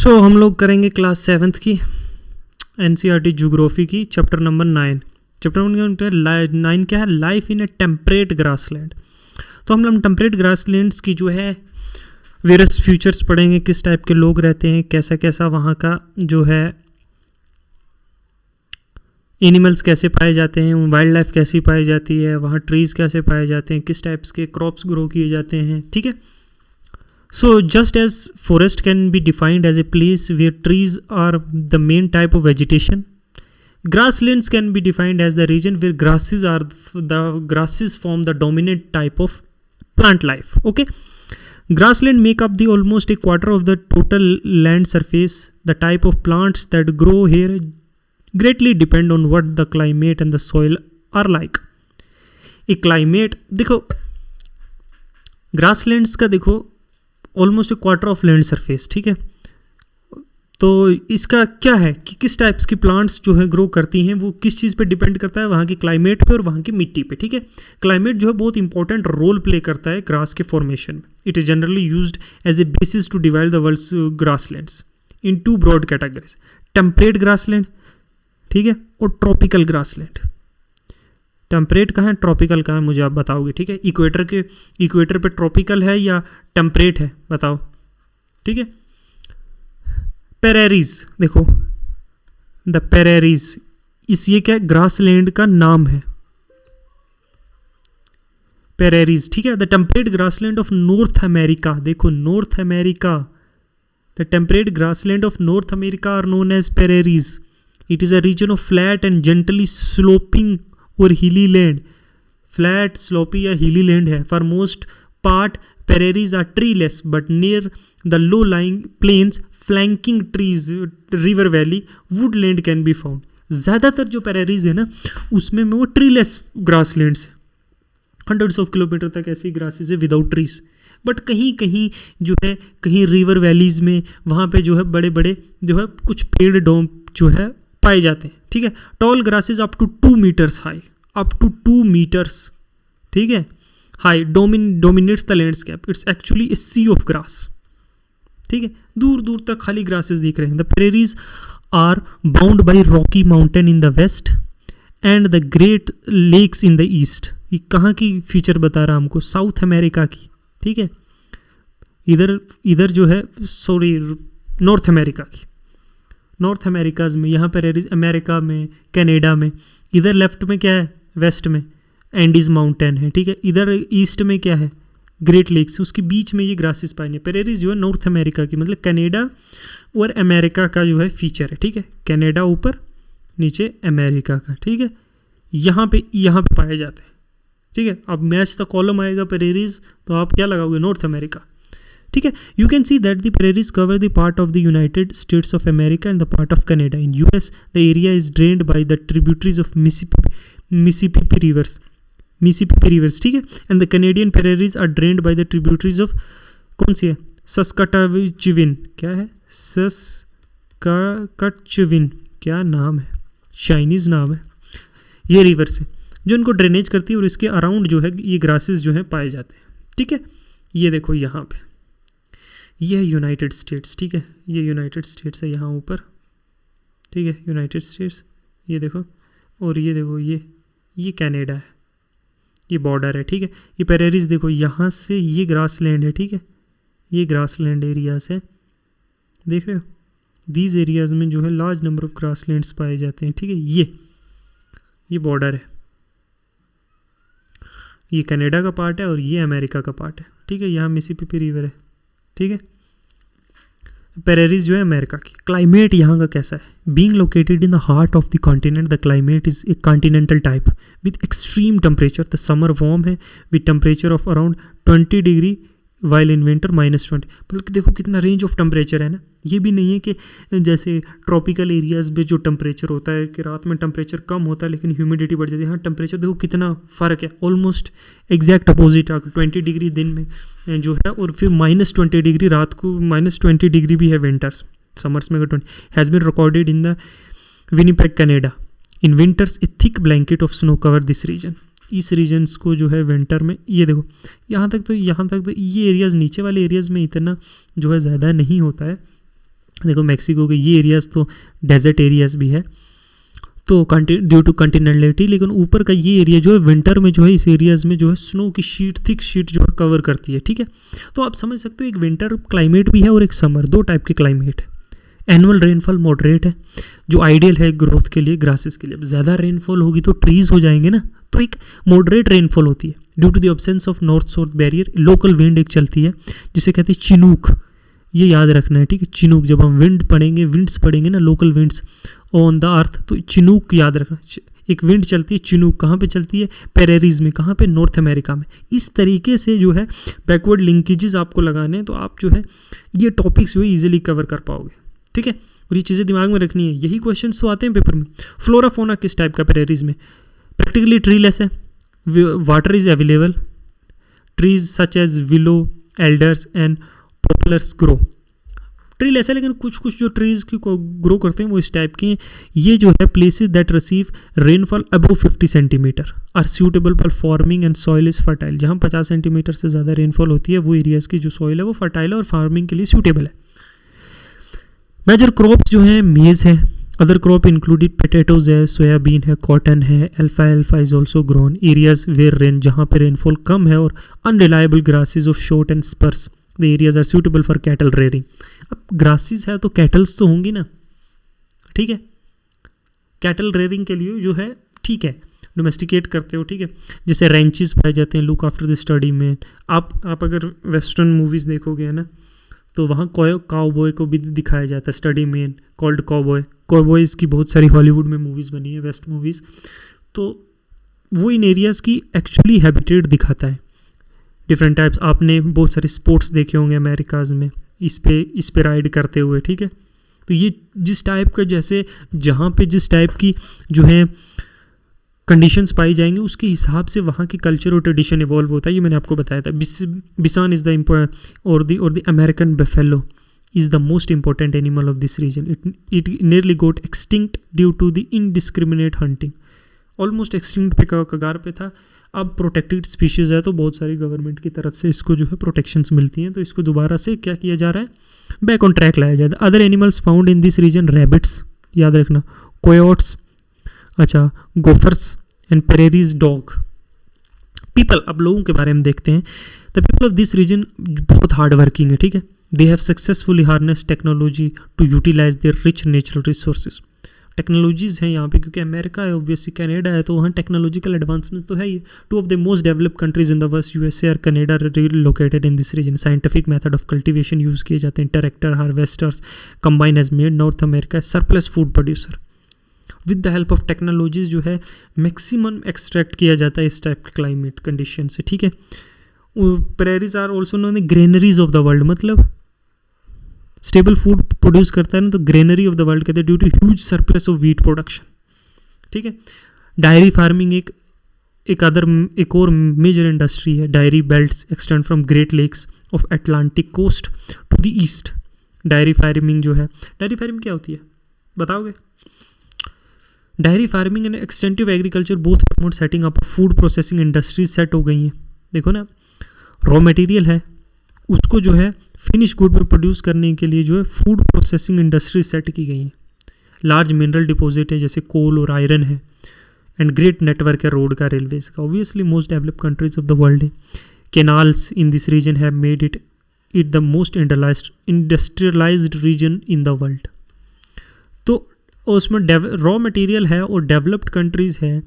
सो हम लोग करेंगे क्लास 7th की एनसीईआरटी ज्योग्राफी की चैप्टर नंबर 9। चैप्टर नंबर 9 क्या है? Life in A temperate grassland. तो हम लोग टेम्परेट ग्रासलैंड्स की जो है वेरियस फ्यूचर्स पढ़ेंगे, किस टाइप के लोग रहते हैं, कैसा कैसा वहाँ का जो है एनिमल्स कैसे पाए जाते हैं, वाइल्ड लाइफ कैसी पाई जाती है, वहाँ ट्रीज़ कैसे पाए जाते हैं, किस टाइप्स के क्रॉप्स ग्रो किए जाते हैं। ठीक है। So just as forest can be defined as a place where trees are the main type of vegetation, grasslands can be defined as the region where grasses form the dominant type of plant life. Okay, grassland make up the almost a quarter of the total land surface. The type of plants that grow here greatly depend on what the climate and the soil are like. A climate देखो grasslands का देखो almost A quarter of land surface. ठीक है, तो इसका क्या है कि किस टाइप्स की प्लांट्स जो है ग्रो करती हैं, वो किस चीज़ पे डिपेंड करता है? वहाँ की क्लाइमेट पे और वहाँ की मिट्टी पे। ठीक है, क्लाइमेट जो है बहुत इंपॉर्टेंट रोल प्ले करता है ग्रास के फॉर्मेशन में। It is generally used as a basis to divide the world's grasslands in 2 broad categories, temperate grassland, ठीक है, और ट्रॉपिकल ग्रासलैंड। टेम्परेट कहाँ है, ट्रॉपिकल कहाँ है, मुझे आप बताओगे। ठीक है, इक्वेटर पे ट्रॉपिकल है या टेम्परेट है, बताओ। ठीक है, पेरेरीज देखो, द पेरेरीज इस ये क्या ग्रासलैंड का नाम है, पेरेरीज। ठीक है, the temperate grassland of North America, देखो North America, the temperate grassland of North America are known as prairies. It is a region of flat and gently sloping or hilly land, flat sloppy या hilly land है। For most part prairies are treeless, but near the low-lying plains flanking trees, river valley, woodland can be found. ज़्यादातर जो prairies है ना उसमें वो treeless grasslands है, hundreds of kilometre तक ऐसी ग्रासेस है विदाउट ट्रीज। बट कहीं कहीं जो है, कहीं रिवर वैलीज में वहाँ पे जो है बड़े बड़े जो है कुछ पेड़ डोम जो है पाए जाते हैं। ठीक है, tall grasses up to 2 meters high, up to 2 meters, ठीक है, high dominates the landscape. It's actually a sea of grass. ठीक है, दूर दूर तक खाली ग्रासेस दिख रहे हैं। The prairies are bound by Rocky Mountain in the west and the Great Lakes in the east. ये कहाँ की फीचर बता रहा हमको? साउथ अमेरिका की। ठीक है, इधर जो है सॉरी नॉर्थ अमेरिका की, नॉर्थ अमेरिकाज में, यहाँ prairies अमेरिका में, कनाडा में। इधर लेफ्ट में क्या है? वेस्ट में एंडीज माउंटेन है। ठीक है, इधर ईस्ट में क्या है? ग्रेट लेक्स, उसके बीच में ये ग्रासेस पाएंगे। पेरेरीज जो है नॉर्थ अमेरिका की, मतलब कनाडा और अमेरिका का जो है फीचर है। ठीक है, कनाडा ऊपर, नीचे अमेरिका का। ठीक है, यहाँ पे पाए जाते हैं। ठीक है, अब मैच द कॉलम आएगा पेरेरीज, तो आप क्या लगाओगे? North America. ठीक है, you can see that the prairies cover the part of the United States of America and the part of Canada. In US the area is drained by the tributaries of Mississippi rivers, ठीक है, and the Canadian prairies are drained by the tributaries of, कौन सी है? सस्काटचुविन, क्या है? सस्काटचुविन, क्या नाम है? चाइनीज नाम है। ये रिवर से जो इनको ड्रेनेज करती है और इसके अराउंड जो है ये ग्रासेस जो है पाए जाते हैं। ठीक है, ये देखो यहाँ पे, ये है यूनाइटेड स्टेट्स। ठीक है, ये यूनाइटेड स्टेट्स है यहाँ ऊपर। ठीक है, यूनाइटेड स्टेट्स, ये देखो, और ये देखो ये कनाडा है, ये बॉर्डर है। ठीक है, ये पेरेरीज देखो, यहाँ से ये ग्रासलैंड है। ठीक है, ये ग्रासलैंड एरियाज है, देख रहे हो? दीज एरियाज में जो है लार्ज नंबर ऑफ ग्रासलैंड्स पाए जाते हैं। ठीक है, ये बॉर्डर है, ये कनाडा का पार्ट है और ये अमेरिका का पार्ट है। ठीक है, यहाँ मिसिसिपी रिवर है। ठीक है, पेरेरीज जो है अमेरिका की। क्लाइमेट यहाँ का कैसा है? Being located in the heart of the continent, the climate is a continental type with extreme temperature. The summer warm है with temperature of around 20 degree, while in winter -20। मतलब कि देखो कितना रेंज ऑफ टेम्परेचर है ना। ये भी नहीं है कि जैसे ट्रॉपिकल एरियाज में जो टेम्परेचर होता है कि रात में टेम्परेचर कम होता है लेकिन ह्यूमिडिटी बढ़ जाती है। हाँ, टेम्परेचर देखो कितना फ़र्क है, ऑलमोस्ट एग्जैक्ट अपोजिट है। 20 डिग्री दिन में जो है और फिर -20 डिग्री रात को, -20 डिग्री भी है विंटर्स, समर्स में 20 has been recorded in the Winnipeg Canada. In winters a thick blanket of snow cover this region. इस रीजन्स को जो है विंटर में, ये देखो यहाँ तक तो ये एरियाज़, नीचे वाले एरियाज़ में इतना जो है ज़्यादा नहीं होता है, देखो मैक्सिको के ये एरियाज़ तो डेजर्ट एरियाज़ भी है तो ड्यू टू कंटिनेंटलिटी, लेकिन ऊपर का ये एरिया जो है विंटर में जो है इस एरियाज़ में जो है स्नो की शीट, थिक शीट जो है कवर करती है, ठीक है। तो आप समझ सकते हो एक विंटर क्लाइमेट भी है और एक समर, दो टाइप के क्लाइमेट है। एनुअल रेनफॉल मॉडरेट है जो आइडियल है ग्रोथ के लिए, ग्रासेस के लिए। अब ज़्यादा रेनफॉल होगी तो ट्रीज हो जाएंगे ना, तो एक मॉडरेट रेनफॉल होती है due to the absence of north south barrier. Local wind एक चलती है जिसे कहते हैं चिनूक, ये याद रखना है, ठीक है। चिनूक, जब हम विंड्स पढ़ेंगे ना, local winds on the earth, तो चिनूक याद रखना। एक विंड चलती है चिनूक, कहाँ पे चलती है? पेरेरीज में, कहाँ पे? नॉर्थ अमेरिका में। इस तरीके से जो है बैकवर्ड लिंकेजेस आपको लगाने हैं, तो आप जो है ये टॉपिक्स जो है ईजिली कवर कर पाओगे, ठीक है। और ये चीज़ें दिमाग में रखनी है, यही क्वेश्चन तो आते हैं पेपर में। फ्लोरा फोना किस टाइप का पेरेरीज में? प्रैक्टिकली ट्रीलेस है, water is available, trees such as willow, alders and poplars grow. Treeless है लेकिन कुछ कुछ जो ट्रीज की ग्रो करते हैं वो इस टाइप के हैं। ये जो है places that receive rainfall above 50 centimeter are suitable for farming and soil is fertile. जहाँ 50 सेंटीमीटर से ज़्यादा रेनफॉल होती है वो एरियाज़ की जो सॉइल है वो फर्टाइल है और फार्मिंग के लिए सूटेबल है। मेजर क्रॉप्स जो हैं मेज़ है, अदर क्रॉप इंक्लूडेड पोटैटोज है, सोयाबीन है, कॉटन है, alfalfa is also grown. Areas where rain, जहाँ पे रेनफॉल कम है, और unreliable grasses of short and sparse, the areas are suitable for cattle rearing. अब ग्रासेस है तो कैटल्स तो होंगी ना, ठीक है। कैटल रेयरिंग के लिए जो है ठीक है, डोमेस्टिकेट करते हो, ठीक है। जैसे रेंचेस पाए जाते हैं लुक आफ्टर द स्टडी में। आप अगर वेस्टर्न मूवीज़ देखोगे ना तो वहाँ काउबॉय को भी दिखाया जाता है, study man called cowboy. Cowboys की बहुत सारी हॉलीवुड में मूवीज़ बनी है, वेस्ट मूवीज़। तो वो इन एरियाज़ की एक्चुअली हैबिटेट दिखाता है। डिफरेंट टाइप्स, आपने बहुत सारे स्पोर्ट्स देखे होंगे अमेरिकाज़ में इस पे राइड करते हुए, ठीक है। तो ये जिस टाइप का, जैसे जहाँ पे जिस टाइप की जो है कंडीशंस पाई जाएंगी उसके हिसाब से वहाँ की कल्चर और ट्रेडिशन इवॉल्व होता है। ये मैंने आपको बताया था। बिसान इज़ द और the American buffalo is the most important animal of this region. It nearly got extinct due to the indiscriminate hunting. Almost extinct पे कगार पे था, अब प्रोटेक्टेड स्पीशीज़ है तो बहुत सारी गवर्नमेंट की तरफ से इसको जो है प्रोटेक्शंस मिलती हैं, तो इसको दोबारा से क्या किया जा रहा है, बैक ऑन ट्रैक लाया जाता है। Other animals found in this region, rabbits याद रखना, कोयोट्स, अच्छा gophers and prairies dog. People, अब लोगों के बारे में देखते हैं। The people of this region बहुत हार्ड वर्किंग है, ठीक है। They have successfully harness technology to utilize their rich natural resources. Technologies हैं यहाँ पे, क्योंकि अमेरिका है, ऑब्वियसली कनाडा है, तो वहाँ टेक्नोलॉजिकल एडवांसमेंट तो है ही। Two of the most developed countries in the world, USA और Canada, located in this region. Scientific method of cultivation use किए जाते हैं। Tractor, harvesters combine has made North America surplus food producer. With the help of technologies जो है maximum extract किया जाता है इस टाइप के क्लाइमेट कंडीशन से, ठीक है। Prairies are also known the granaries of the world, मतलब स्टेबल फूड प्रोड्यूस करता है ना, तो ग्रेनरी ऑफ द वर्ल्ड कहते हैं due to huge surplus of wheat production, ठीक है। डायरी फार्मिंग एक और मेजर इंडस्ट्री है। Dairy belts extend from Great Lakes of Atlantic coast to the east. Dairy farming जो है, डायरी फार्मिंग क्या होती है बताओगे? Dairy farming and extensive agriculture both promote setting up food processing industries set हो गई हैं। देखो ना, रॉ मटेरियल है, उसको जो है फिनिश गुड में प्रोड्यूस करने के लिए जो है फूड प्रोसेसिंग इंडस्ट्री सेट की गई है। लार्ज मिनरल डिपॉजिट है जैसे कोल और आयरन है, एंड ग्रेट नेटवर्क है रोड का, रेलवेज का। Obviously most developed countries of the world है। Canals in this region have made it the most industrialised region in the world. तो उसमें रॉ मटेरियल है और डेवलप्ड कंट्रीज़ है,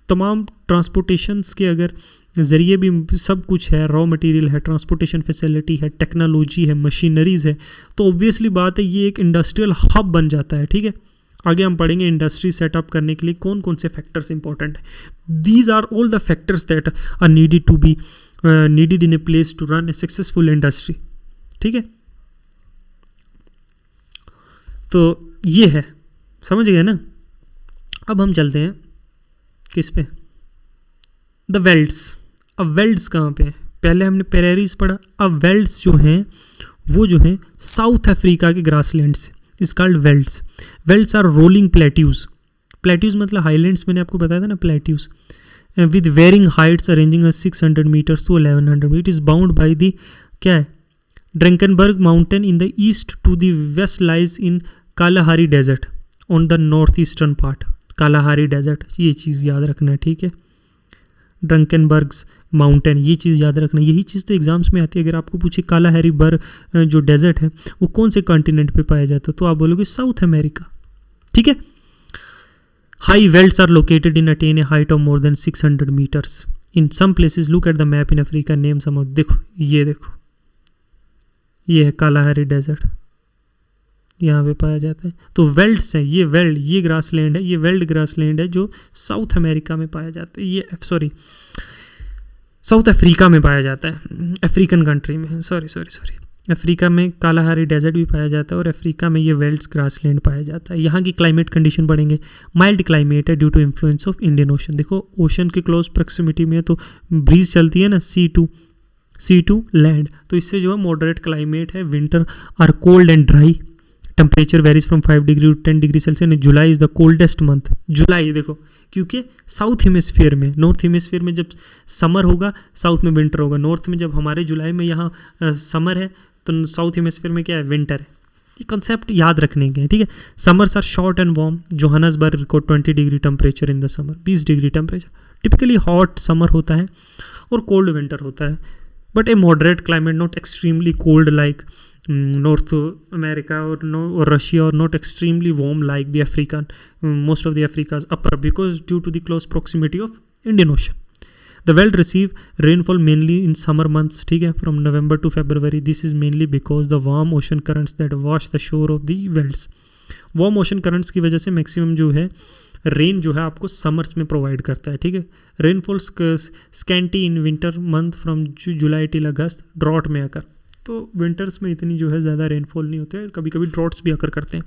तमाम ट्रांसपोर्टेशंस के अगर ज़रिए भी सब कुछ है, रॉ मटेरियल है, ट्रांसपोर्टेशन फैसिलिटी है, टेक्नोलॉजी है, मशीनरीज़ है, तो ऑब्वियसली बात है ये एक इंडस्ट्रियल हब बन जाता है, ठीक है। आगे हम पढ़ेंगे इंडस्ट्री सेटअप करने के लिए कौन कौन से फैक्टर्स इंपॉर्टेंट है। These are all the factors that are needed in a place to run a successful industry, ठीक है। तो ये है, समझ गए ना। अब हम चलते हैं किस पे, द वेल्ड्स। अब वेल्ड्स कहाँ पे हैं? पहले हमने पेरेरीज पढ़ा, अब वेल्ड्स जो हैं वो जो हैं साउथ अफ्रीका के ग्रासलैंड से, is called velds. Velds are rolling plateaus. Plateaus मतलब हाईलैंड्स, मैंने आपको बताया था ना plateaus, with varying heights arranging 600 metres to 1100 metre. It is bound by the क्या है, Drakensberg mountain in the east to the west lies in Kalahari desert on the north eastern part. Kalahari desert, ये चीज़ याद रखना है, ठीक है। ड्रंकनबर्ग्स mountain, ये चीज़ याद रखना, यही चीज़ तो एग्जाम्स में आती है। अगर आपको पूछे कालाहारी बर्ग जो डेजर्ट है वो कौन से कॉन्टिनेंट पे पाया जाता है, तो आप बोलोगे साउथ अमेरिका, ठीक है। High velds are located in attain a height of more than 600 metres in some places. Look at the map in Africa, name some of, देखो ये है कालाहारी डेजर्ट, यहाँ पे पाया जाता है। तो वेल्ट्स हैं, ये ग्रासलैंड है, ये वेल्ड ग्रासलैंड है जो साउथ अमेरिका में पाया जाता है, ये साउथ अफ्रीका में पाया जाता है, अफ्रीकन कंट्री में, सॉरी अफ्रीका में कालाहारी डेजर्ट भी पाया जाता है और अफ्रीका में ये वेल्ड्स ग्रासलैंड पाया जाता है। यहाँ की क्लाइमेट कंडीशन पढ़ेंगे, माइल्ड क्लाइमेट है due to influence of Indian Ocean. देखो ओशन के क्लोज प्रोक्सिमिटी में है तो ब्रीज चलती है ना, सी टू लैंड, तो इससे जो है मॉडरेट क्लाइमेट है। Winter are cold and dry, temperature varies from 5 degree to 10 degree Celsius. July is the coldest month, जुलाई देखो, क्योंकि साउथ हेमिस्फीयर में, नॉर्थ हेमिस्फीयर में जब समर होगा साउथ में विंटर होगा, नॉर्थ में जब हमारे जुलाई में यहाँ समर है तो साउथ हेमिस्फीयर में क्या है, विंटर है। ये कंसेप्ट याद रखने के हैं, ठीक है। Summers are short and warm, Johannesburg को 20 degree temperature in the summer, 20 degree temperature, typically hot summer होता है और कोल्ड विंटर होता है, but a moderate climate, not extremely cold like North America or Russia, or not extremely warm like the African, most of the Africa's upper, because due to the close proximity of Indian Ocean. The world receive rainfall mainly in summer months, ठीक है, from November to February. This is mainly because the warm ocean currents that wash the shore of the wells. Warm ocean currents की वजह से maximum जो है rain जो है आपको समर्स में प्रोवाइड करता है, ठीक है। Rainfall scanty in winter month from July till August, drought में आकर, तो विंटर्स में इतनी जो है ज़्यादा रेनफॉल नहीं होते हैं, कभी कभी ड्रॉट्स भी आकर करते हैं।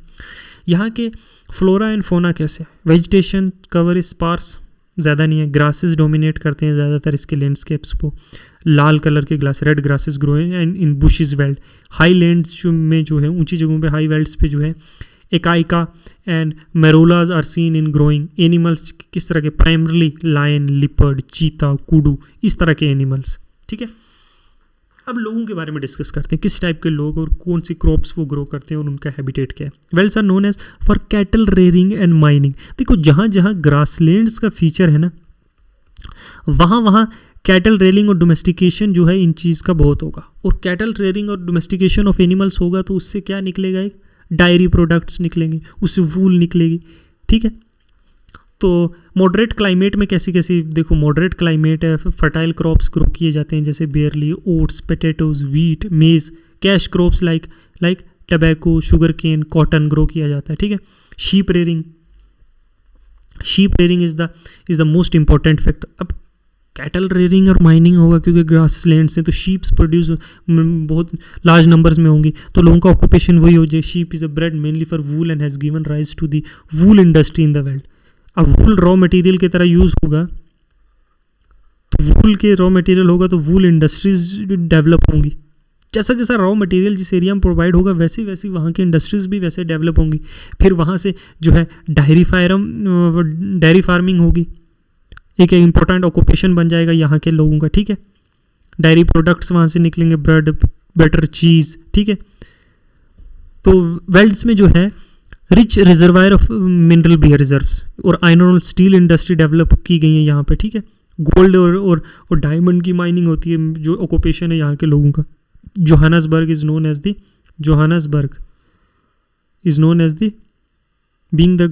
यहाँ के फ्लोरा एंड फोना कैसे, वेजिटेशन कवर इज स्पार्स, ज़्यादा नहीं है, ग्रासेस डोमिनेट करते हैं ज़्यादातर इसके लैंडस्केप्स को, लाल कलर के grass, red grasses grow and in bushes weld. High lands में जो है, ऊंची जगहों पे, हाई वेल्ड्स पे जो है acacia and marula are seen in growing. Animals किस तरह के, प्राइमरली लायन, लिपर्ड, चीता, कुडू, इस तरह के एनिमल्स, ठीक है। अब लोगों के बारे में डिस्कस करते हैं, किस टाइप के लोग और कौन सी क्रॉप्स वो ग्रो करते हैं और उनका हैबिटेट क्या है। Velds are known as for cattle rearing and mining. देखो जहाँ जहाँ ग्रासलैंड्स का फीचर है ना, वहाँ वहाँ कैटल रेयरिंग और डोमेस्टिकेशन जो है इन चीज़ का बहुत होगा। और कैटल रेयरिंग और डोमेस्टिकेशन ऑफ एनिमल्स होगा तो उससे क्या निकलेगा, एक डायरी प्रोडक्ट्स निकलेंगे, उससे वूल निकलेगी, ठीक है। तो मॉडरेट क्लाइमेट में कैसी कैसी, देखो मॉडरेट क्लाइमेट है, फर्टाइल क्रॉप्स ग्रो किए जाते हैं जैसे barley, oats, potatoes, wheat, maize. Cash crops like tobacco, sugar cane, cotton grow किया जाता है, ठीक है। Sheep rearing is the most important factor. अब कैटल रेयरिंग और माइनिंग होगा क्योंकि ग्रास लैंड से, तो शीप्स प्रोड्यूस बहुत लार्ज नंबर्स में होंगी, तो लोगों का ऑक्यूपेशन वही हो जाए। Sheep is a breed mainly for wool and has given rise to the wool industry in the world. अब वूल रॉ मटेरियल की तरह यूज़ होगा, तो वूल के रॉ मटेरियल होगा तो वूल इंडस्ट्रीज डेवलप होंगी। जैसा जैसा रॉ मटेरियल जिस एरिया में प्रोवाइड होगा वैसे वैसे वहाँ की इंडस्ट्रीज भी वैसे डेवलप होंगी। फिर वहाँ से जो है डायरी फार्मिंग होगी, एक इम्पोर्टेंट ऑक्यूपेशन बन जाएगा यहाँ के लोगों का, ठीक है। डायरी प्रोडक्ट्स वहाँ से निकलेंगे, ब्रेड, बटर, चीज़, ठीक है। तो वेल्ड्स में जो है रिच रिजर्वायर ऑफ मिनरल भी है, रिजर्व्स, और आयरन और स्टील इंडस्ट्री डेवलप की गई है यहाँ पे, ठीक है। गोल्ड और डायमंड की माइनिंग होती है, जो ऑक्यूपेशन है यहाँ के लोगों का। Johannesburg is known as the being the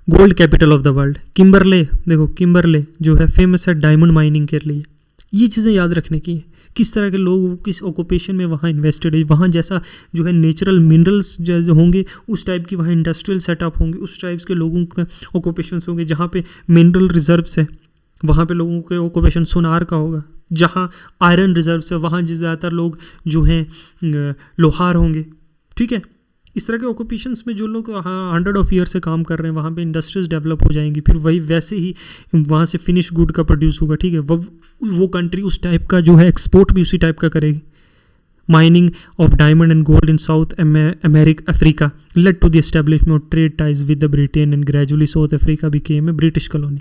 gold capital of the world. Kimberley, देखो किम्बरले जो है फेमस है डायमंड माइनिंग के लिए। ये चीज़ें याद रखने की है, किस तरह के लोग किस ऑक्यूपेशन में वहाँ इन्वेस्टेड है, वहाँ जैसा जो है नेचुरल मिनरल्स जैसे होंगे उस टाइप की वहाँ इंडस्ट्रियल सेटअप होंगे, उस टाइप्स के लोगों के ऑक्यूपेशंस होंगे। जहाँ पे मिनरल रिजर्व्स है वहाँ पे लोगों के ऑक्यूपेशन सोनार का होगा। जहाँ आयरन रिजर्व्स है वहाँ ज़्यादातर लोग जो हैं लोहार होंगे, ठीक है। इस तरह के ऑक्यूपेशंस में जो लोग 100 ऑफ ईयर से काम कर रहे हैं वहाँ पे इंडस्ट्रीज डेवलप हो जाएंगी, फिर वही वैसे ही वहाँ से फिनिश गुड का प्रोड्यूस होगा, ठीक है। वो कंट्री उस टाइप का जो है एक्सपोर्ट भी उसी टाइप का करेगी। Mining of diamond and gold in South Africa led to the establishment of trade ties with the Britain and gradually South Africa became a British colony.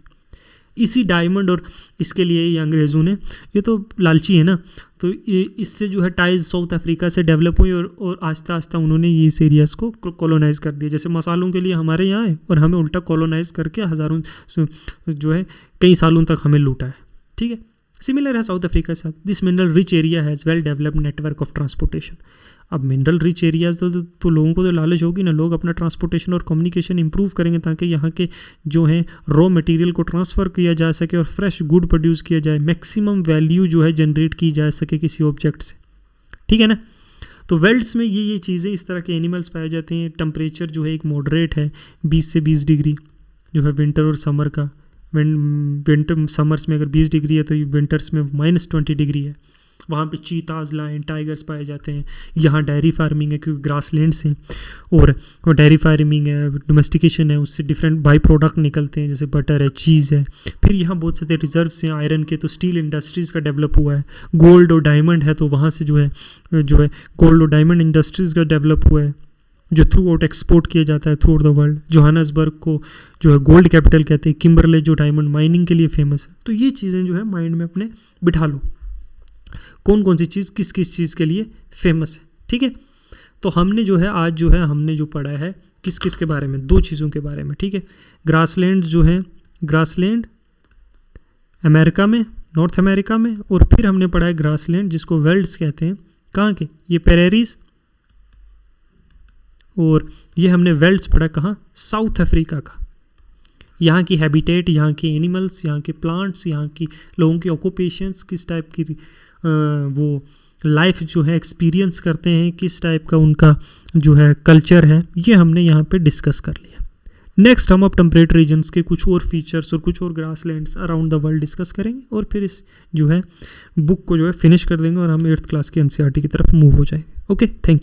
इसी डायमंड और इसके लिए ये अंग्रेज़ों ने, ये तो लालची है ना, तो ये इससे जो है टाइज साउथ अफ्रीका से डेवलप हुई और आस्ता आस्ता उन्होंने ये इस एरियाज़ को कॉलोनाइज़ कर दिया। जैसे मसालों के लिए हमारे यहाँ है और हमें उल्टा कॉलोनाइज़ करके हज़ारों जो है कई सालों तक हमें लूटा है। ठीक है, सिमिलर है साउथ अफ्रीका के साथ। This mineral rich area has well developed network of transportation. अब मिनरल रिच एरियाज तो लोगों को तो लालच होगी ना, लोग अपना ट्रांसपोर्टेशन और कम्युनिकेशन इंप्रूव करेंगे ताकि यहाँ के जो है रॉ मटेरियल को ट्रांसफ़र किया जा सके और फ्रेश गुड प्रोड्यूस किया जाए, मैक्सिमम वैल्यू जो है जनरेट की जा सके किसी ऑब्जेक्ट से। ठीक है ना। तो वेल्ड्स में ये चीज़ें, इस तरह के एनिमल्स पाए जाते हैं। टेम्परेचर जो है एक मॉडरेट है, 20 से 20 डिग्री जो है विंटर और समर का। विंटर समर्स में अगर 20 डिग्री है तो विंटर्स में -20 डिग्री है। वहाँ पे चीताज, लायन, टाइगर्स पाए जाते हैं। यहाँ डेयरी फार्मिंग है क्योंकि ग्रासलैंड्स हैं और डेयरी फार्मिंग है, डोमेस्टिकेशन है, उससे डिफरेंट बाई प्रोडक्ट निकलते हैं जैसे बटर है, चीज़ है। फिर यहाँ बहुत सारे रिजर्व्स हैं आयरन के, तो स्टील इंडस्ट्रीज़ का डेवलप हुआ है। गोल्ड और डायमंड है तो वहाँ से जो है गोल्ड और डायमंड इंडस्ट्रीज़ का डेवलप हुआ है जो थ्रू आउट एक्सपोर्ट किया जाता है through out the world. Johannesburg को जो है गोल्ड कैपिटल कहते हैं, किम्बरले जो डायमंड माइनिंग के लिए फेमस है। तो ये चीज़ें जो है माइंड में अपने बिठा लो, कौन कौन सी चीज़ किस किस चीज़ के लिए फेमस है। ठीक है, तो हमने जो है आज जो है हमने जो पढ़ा है किस किस के बारे में, 2 चीज़ों के बारे में। ठीक है, ग्रासलैंड जो है, ग्रासलैंड अमेरिका में, नॉर्थ अमेरिका में, और फिर हमने पढ़ा है ग्रासलैंड जिसको वेल्ड्स कहते हैं, कहाँ के, ये प्रेरीज, और ये हमने वेल्ड्स पढ़ा कहाँ, साउथ अफ्रीका का। यहाँ की हैबिटेट, यहाँ के एनिमल्स, यहाँ के प्लांट्स, यहाँ की लोगों की ऑक्यूपेशंस, किस टाइप की वो लाइफ जो है एक्सपीरियंस करते हैं, किस टाइप का उनका जो है कल्चर है, ये हमने यहाँ पे डिस्कस कर लिया। नेक्स्ट हम अब टेम्परेट रीजन्स के कुछ और फीचर्स और कुछ और grasslands around the world discuss करेंगे और फिर इस जो है बुक को जो है फिनिश कर देंगे और हम 8th क्लास के NCERT की तरफ मूव हो जाएंगे। Okay, thank you.